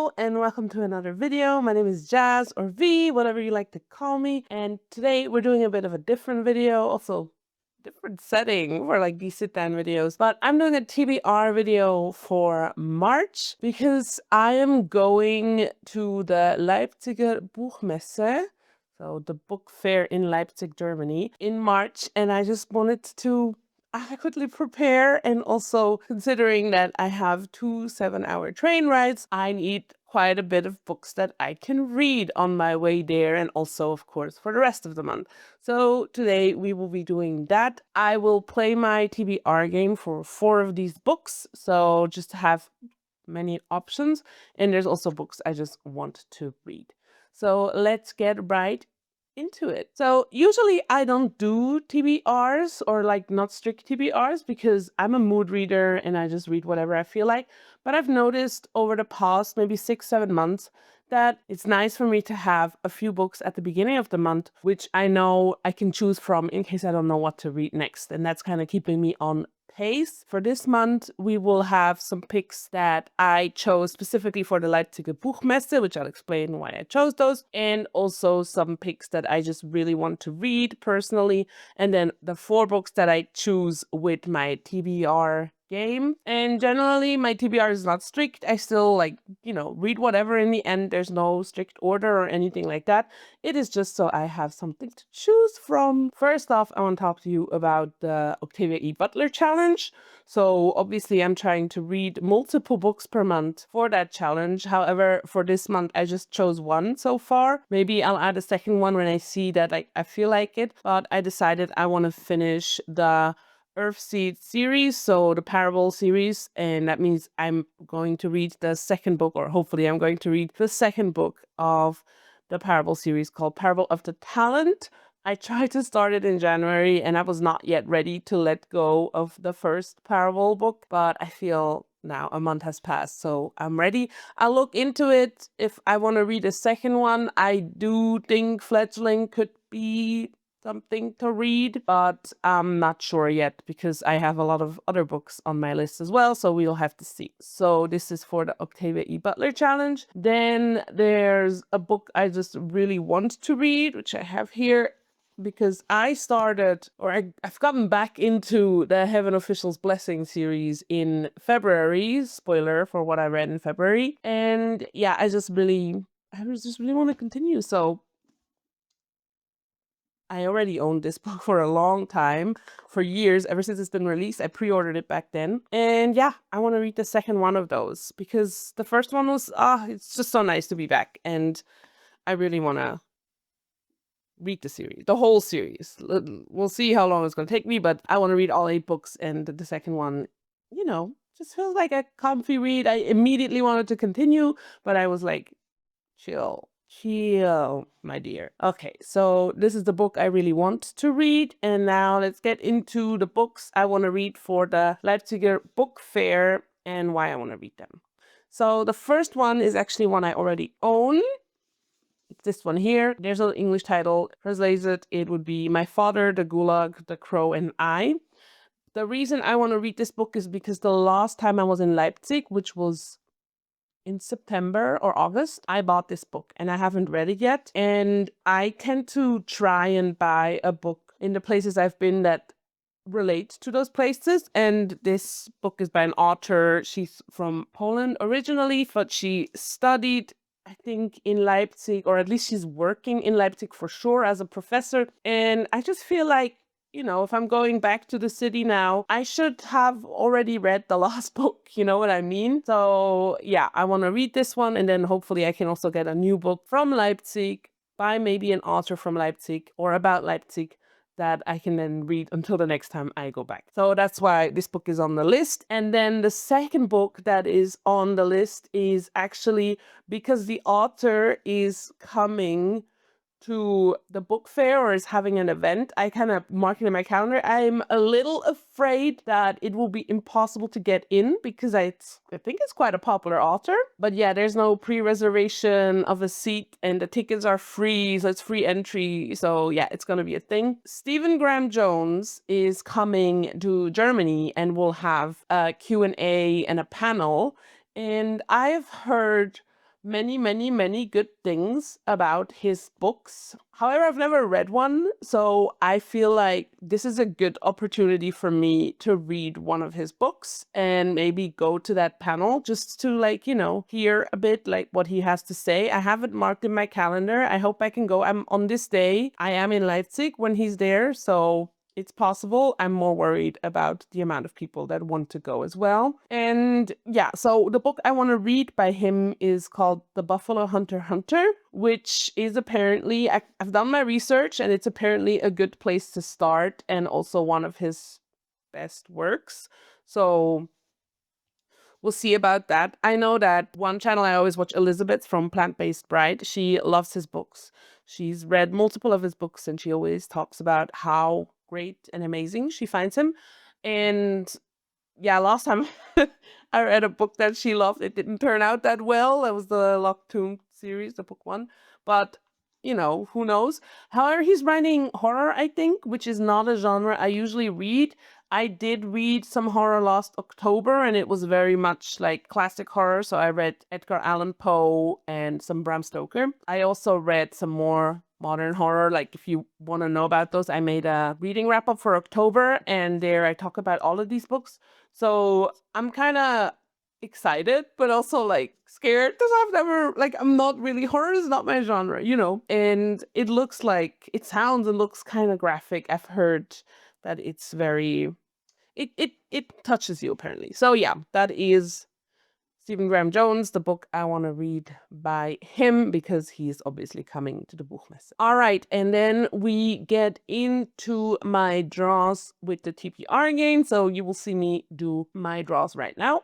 Hello and welcome to another video. My name is Jazz or V, whatever you like to call me. And today we're doing a bit of a different video, also different setting for like these sit-down videos. But I'm doing a TBR video for March because I am going to the Leipziger Buchmesse, so the book fair in Leipzig, Germany, in March. And I just wanted to adequately prepare, and also considering that I have 2 7-hour train rides, I need quite a bit of books that I can read on my way there, and also of course for the rest of the month. So today we will be doing that. I will play my TBR game for 4 of these books, so just to have many options, and there's also books I just want to read. So let's get right into it. So usually I don't do TBRs, or like not strict TBRs, because I'm a mood reader and I just read whatever I feel like. But I've noticed over the past maybe 6-7 months that it's nice for me to have a few books at the beginning of the month, which I know I can choose from in case I don't know what to read next. And that's kind of keeping me on pace. For this month, we will have some picks that I chose specifically for the Leipziger Buchmesse, which I'll explain why I chose those, and also some picks that I just really want to read personally, and then the 4 books that I choose with my TBR game. And generally my TBR is not strict. I still read whatever in the end. There's no strict order or anything like that. It is just so I have something to choose from. First off, I want to talk to you about the Octavia E Butler challenge. So obviously I'm trying to read multiple books per month for that challenge. However, for this month, I just chose 1 so far. Maybe I'll add a second one when I see that I feel like it. But I decided I want to finish the Earthseed series, so the Parable series, and that means I'm going to read the second book, or hopefully I'm going to read the second book of the Parable series called Parable of the Talent. I tried to start it in January and I was not yet ready to let go of the first Parable book, but I feel now a month has passed, so I'm ready. I'll look into it if I want to read a second one. I do think Fledgling could be something to read, but I'm not sure yet because I have a lot of other books on my list as well, so we'll have to see. So this is for the Octavia E Butler challenge. Then there's a book I just really want to read, which I have here, because I started, or I've gotten back into the Heaven Official's Blessing series in February. Spoiler for what I read in February. And yeah, I just really want to continue. So I already owned this book for a long time, for years, ever since it's been released. I pre-ordered it back then. And yeah, I want to read the second one of those because the first one was, it's just so nice to be back. And I really want to read the series, the whole series. We'll see how long it's going to take me, but I want to read all 8 books. And the second one, just feels like a comfy read. I immediately wanted to continue, but I was like, chill, my dear. Okay, so this is the book I really want to read. And now let's get into the books I want to read for the Leipziger Book Fair and why I want to read them. So the first one is actually one I already own. It's this one here. There's an English title. Translated, it would be My Father, the Gulag, the Crow, and I. The reason I want to read this book is because the last time I was in Leipzig, which was in September or August, I bought this book and I haven't read it yet. And I tend to try and buy a book in the places I've been that relate to those places. And this book is by an author. She's from Poland originally, but she studied, I think, in Leipzig, or at least she's working in Leipzig for sure as a professor. And I just feel like, if I'm going back to the city now, I should have already read the last book, you know what I mean? So yeah, I want to read this one, and then hopefully I can also get a new book from Leipzig by maybe an author from Leipzig or about Leipzig that I can then read until the next time I go back. So that's why this book is on the list. And then the second book that is on the list is actually because the author is coming to the book fair or is having an event. I kind of mark it in my calendar. I'm a little afraid that it will be impossible to get in because I think it's quite a popular author. But yeah, there's no pre-reservation of a seat and the tickets are free, so it's free entry. So yeah, it's going to be a thing. Stephen Graham Jones is coming to Germany and will have a Q&A and a panel. And I've heard many good things about his books. However, I've never read one, so I feel like this is a good opportunity for me to read one of his books and maybe go to that panel just to, like, you know, hear a bit like what he has to say. I have it marked in my calendar. I hope I can go. I'm on this day. I am in Leipzig when he's there, so it's possible. I'm more worried about the amount of people that want to go as well. And yeah, so the book I want to read by him is called The Buffalo Hunter, which is apparently, I've done my research, and it's apparently a good place to start and also one of his best works. So we'll see about that. I know that one channel I always watch, Elizabeth from Plant-Based Bride, she loves his books. She's read multiple of his books, and she always talks about how great and amazing she finds him. And yeah, last time I read a book that she loved, it didn't turn out that well. That was the Locked Tomb series, the book one. But, you know, who knows? However, he's writing horror, I think, which is not a genre I usually read. I did read some horror last October, and it was very much like classic horror. So I read Edgar Allan Poe and some Bram Stoker. I also read some more modern horror. Like, if you want to know about those, I made a reading wrap up for October, and there I talk about all of these books. So I'm kind of excited, but also like scared, because I've never, like, I'm not really, horror is not my genre, you know. And it looks like, it sounds and looks kind of graphic. I've heard that it's very, it touches you apparently. So yeah, that is Stephen Graham Jones, the book I want to read by him, because he's obviously coming to the Buchmesse. All right, and then we get into my draws with the TBR game. So you will see me do my draws right now.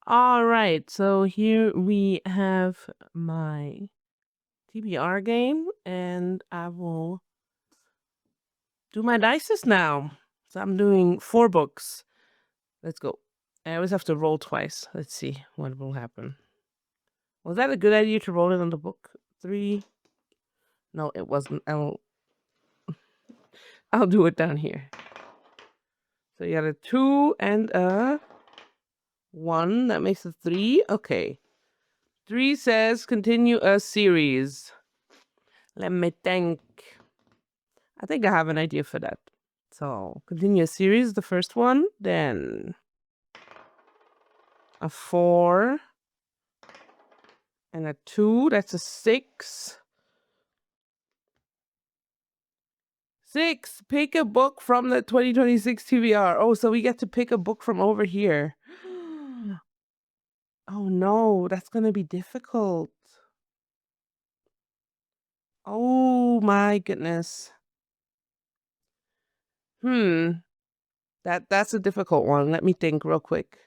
All right, so here we have my TBR game, and I will do my dices now. So I'm doing 4 books. Let's go. I always have to roll twice. Let's see what will happen. Was that a good idea to roll it on the book? 3. No, it wasn't. I'll do it down here. So you got a 2 and a 1. That makes a 3. Okay. 3 says continue a series. Let me think. I think I have an idea for that. So continue a series, the first one. Then a 4 and a 2. That's a 6. 6. Pick a book from the 2026 TBR. Oh, so we get to pick a book from over here. Oh no, that's gonna be difficult. Oh my goodness. That's a difficult one. Let me think real quick.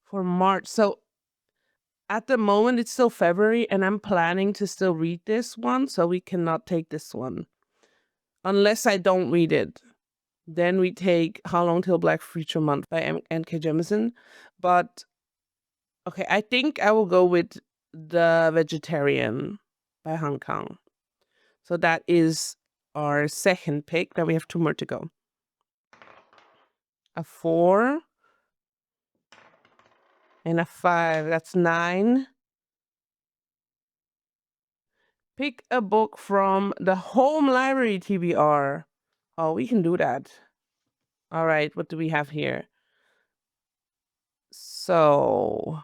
For March. So at the moment it's still February, and I'm planning to still read this one, so we cannot take this one. Unless I don't read it. Then we take How Long Till Black Future Month by N.K. Jemisin. But okay, I think I will go with The Vegetarian by Han Kang. So that is our second pick. Now we have 2 more to go. A 4 and a 5. That's 9. Pick a book from the Home Library TBR. Oh, we can do that. All right, what do we have here? So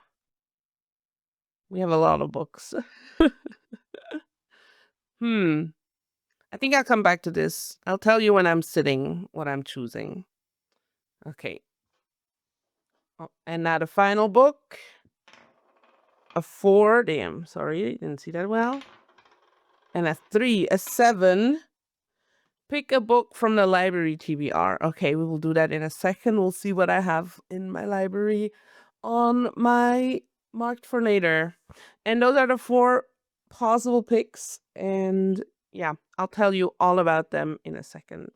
we have a lot of books. I think I'll come back to this. I'll tell you when I'm sitting what I'm choosing. Okay. Oh, and now the final book. A 4. Damn, sorry, didn't see that well. And a 3, a 7. Pick a book from the library TBR. Okay, we will do that in a second. We'll see what I have in my library on my marked for later. And those are the 4 possible picks. And yeah, I'll tell you all about them in a second.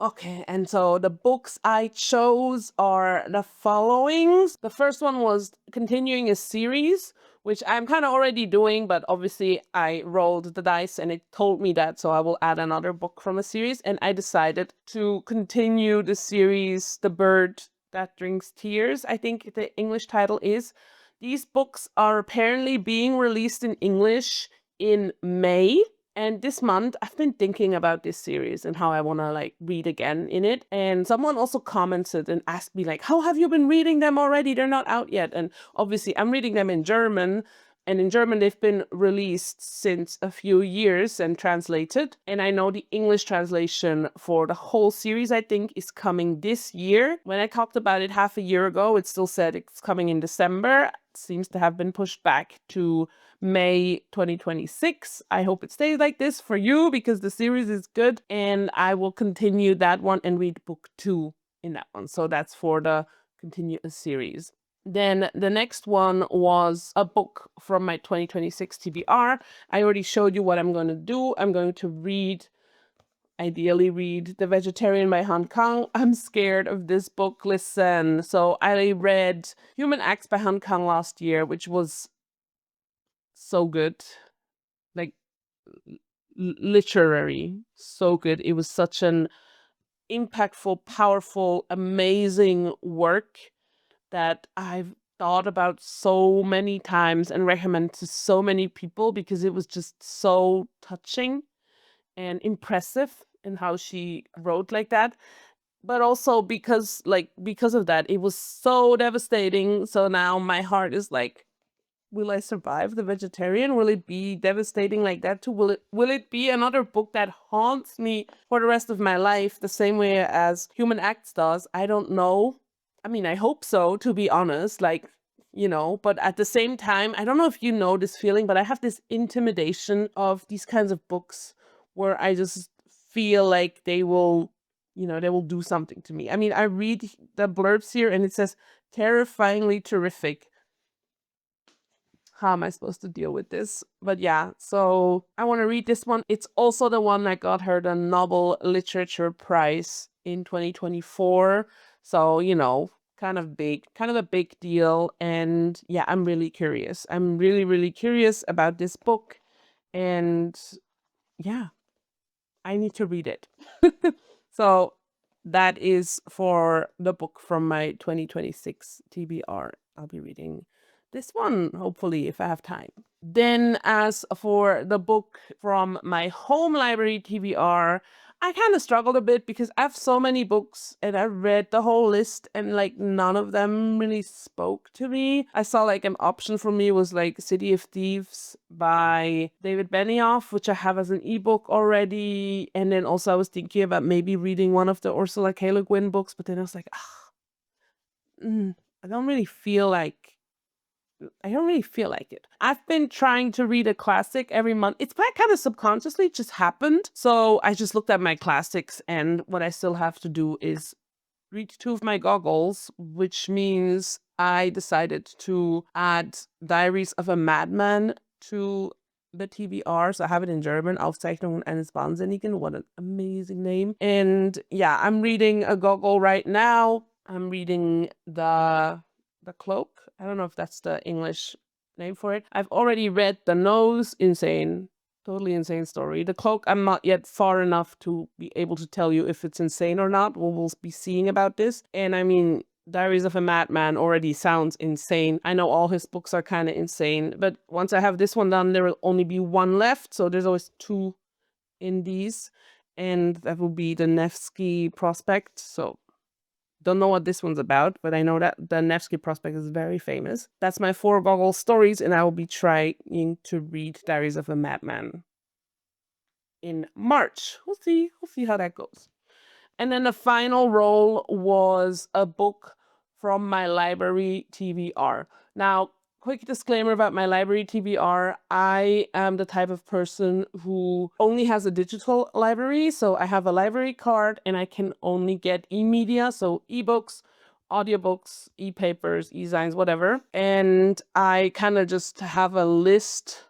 Okay, and so the books I chose are the following. The first one was continuing a series, which I'm kind of already doing, but obviously I rolled the dice and it told me that, so I will add another book from a series. And I decided to continue the series, The Bird That Drinks Tears, I think the English title is. These books are apparently being released in English in May. And this month, I've been thinking about this series and how I want to like read again in it. And someone also commented and asked me like, how have you been reading them already? They're not out yet. And obviously I'm reading them in German. And in German, they've been released since a few years and translated. And I know the English translation for the whole series, I think, is coming this year. When I talked about it half a year ago, it still said it's coming in December. It seems to have been pushed back to May 2026. I hope it stays like this for you because the series is good. And I will continue that one and read book 2 in that one. So that's for the continuous series. Then the next one was a book from my 2026 TBR. I already showed you what I'm going to do. I'm going to ideally read The Vegetarian by Han Kang. I'm scared of this book. Listen, so I read Human Acts by Han Kang last year, which was so good. Like literary, so good. It was such an impactful, powerful, amazing work that I've thought about so many times and recommend to so many people because it was just so touching and impressive in how she wrote like that. But also because of that, it was so devastating. So now my heart is like, will I survive The Vegetarian? Will it be devastating like that too? Will it be another book that haunts me for the rest of my life the same way as Human Acts does? I don't know. I mean, I hope so, to be honest, but at the same time, I don't know if you know this feeling, but I have this intimidation of these kinds of books where I just feel like they will do something to me. I mean, I read the blurbs here and it says terrifyingly terrific. How am I supposed to deal with this? But yeah, so I want to read this one. It's also the one that got her the Nobel Literature Prize in 2024. So, kind of a big deal. And yeah, I'm really curious. I'm really, really curious about this book. And yeah, I need to read it. So that is for the book from my 2026 TBR. I'll be reading this one, hopefully, if I have time. Then as for the book from my home library TBR, I kind of struggled a bit because I have so many books and I read the whole list and like none of them really spoke to me. I saw like an option for me was like City of Thieves by David Benioff, which I have as an ebook already. And then also I was thinking about maybe reading one of the Ursula K. Le Guin books, but then I was like, I don't really feel like it. I've been trying to read a classic every month. It's kind of subconsciously, it just happened. So I just looked at my classics and what I still have to do is read 2 of my goggles, which means I decided to add Diaries of a Madman to the TBR. So I have it in German, Aufzeichnungen eines Wahnsinnigen. What an amazing name. And yeah, I'm reading a goggle right now. I'm reading the Cloak. I don't know if that's the English name for it. I've already read The Nose. Insane. Totally insane story. The Cloak, I'm not yet far enough to be able to tell you if it's insane or not. We'll be seeing about this. And I mean, Diaries of a Madman already sounds insane. I know all his books are kind of insane, but once I have this one done, there will only be one left. So there's always 2 in these. And that will be the Nevsky Prospect. So don't know what this one's about, but I know that the Nevsky Prospect is very famous. That's my 4 goggle stories, and I will be trying to read Diaries of a Madman in March. We'll see how that goes. And then the final roll was a book from my library TBR. Now, quick disclaimer about my library TBR. I am the type of person who only has a digital library. So I have a library card and I can only get e-media, so ebooks, audiobooks, e-papers, e-zines, whatever. And I kind of just have a list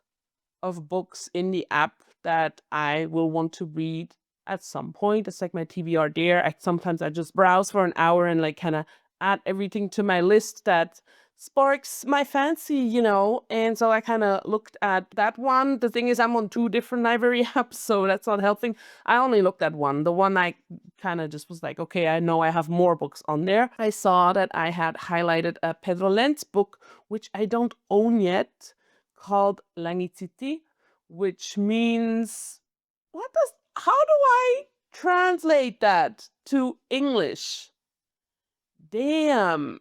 of books in the app that I will want to read at some point. It's like my TBR there. Sometimes I just browse for an hour and like kind of add everything to my list that sparks my fancy, you know, and so I kind of looked at that one. The thing is, I'm on 2 different library apps, so that's not helping. I only looked at one. The one I kind of just was like, okay, I know I have more books on there. I saw that I had highlighted a Pedro Lenz book, which I don't own yet, called Langitsiti, which means, how do I translate that to English? Damn.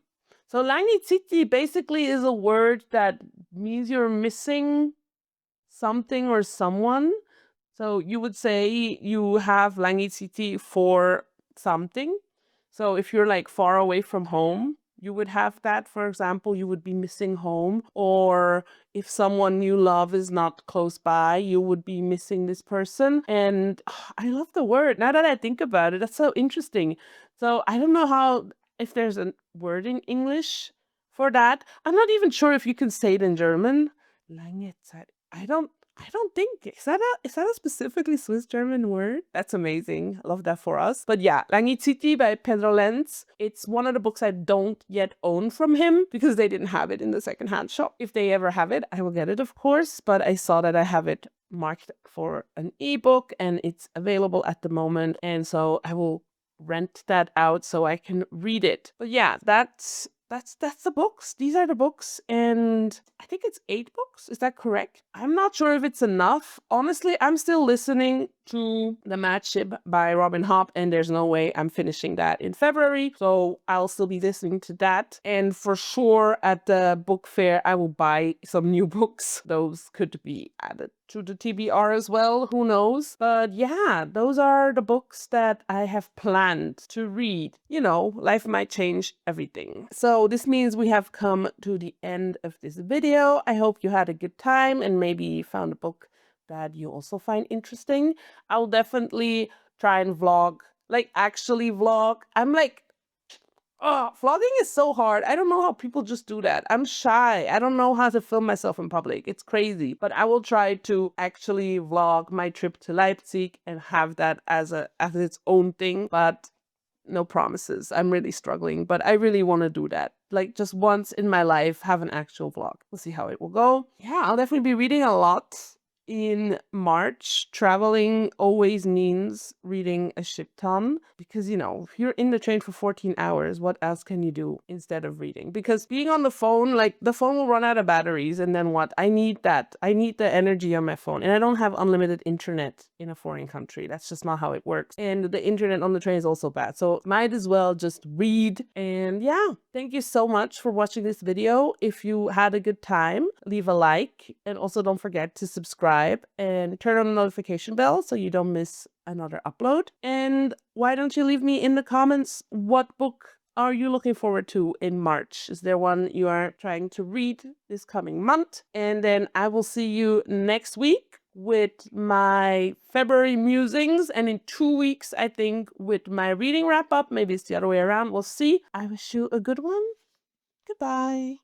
So Langitsiti basically is a word that means you're missing something or someone. So you would say you have Langitsiti for something. So if you're like far away from home, you would have that. For example, you would be missing home. Or if someone you love is not close by, you would be missing this person. And I love the word. Now that I think about it, that's so interesting. So I don't know if there's a word in English for that. I'm not even sure if you can say it in German. Langezeit. I don't think, is that a specifically Swiss German word? That's amazing. I love that for us. But yeah, Langitsiti by Pedro Lenz. It's one of the books I don't yet own from him because they didn't have it in the secondhand shop. If they ever have it, I will get it, of course. But I saw that I have it marked for an ebook and it's available at the moment. And so I will rent that out so I can read it. But yeah, that's the books. These are the books, and I think it's 8 books. Is that correct? I'm not sure if it's enough. Honestly, I'm still listening to The Mad Ship by Robin Hobb, and there's no way I'm finishing that in February. So I'll still be listening to that. And for sure, at the book fair, I will buy some new books. Those could be added to the TBR as well. Who knows? But yeah, those are the books that I have planned to read. You know, life might change everything. So this means we have come to the end of this video. I hope you had a good time and maybe found a book that you also find interesting. I'll definitely try and vlog, like actually vlog. I'm like, oh, vlogging is so hard. I don't know how people just do that. I'm shy. I don't know how to film myself in public. It's crazy. But I will try to actually vlog my trip to Leipzig and have that as its own thing. But no promises. I'm really struggling, but I really want to do that. Like just once in my life, have an actual vlog. We'll see how it will go. Yeah, I'll definitely be reading a lot in March. Traveling always means reading a shit ton because, you know, if you're in the train for 14 hours, what else can you do instead of reading? Because being on the phone, like the phone will run out of batteries and then what? I need that. I need the energy on my phone, and I don't have unlimited internet in a foreign country. That's just not how it works. And the internet on the train is also bad. So might as well just read. And yeah, thank you so much for watching this video. If you had a good time, leave a like, and also don't forget to subscribe and turn on the notification bell so you don't miss another upload. And why don't you leave me in the comments what book are you looking forward to in March? Is there one you are trying to read this coming month? And then I will see you next week with my February musings, and in 2 weeks, I think, with my reading wrap up. Maybe it's the other way around. We'll see. I wish you a good one. Goodbye.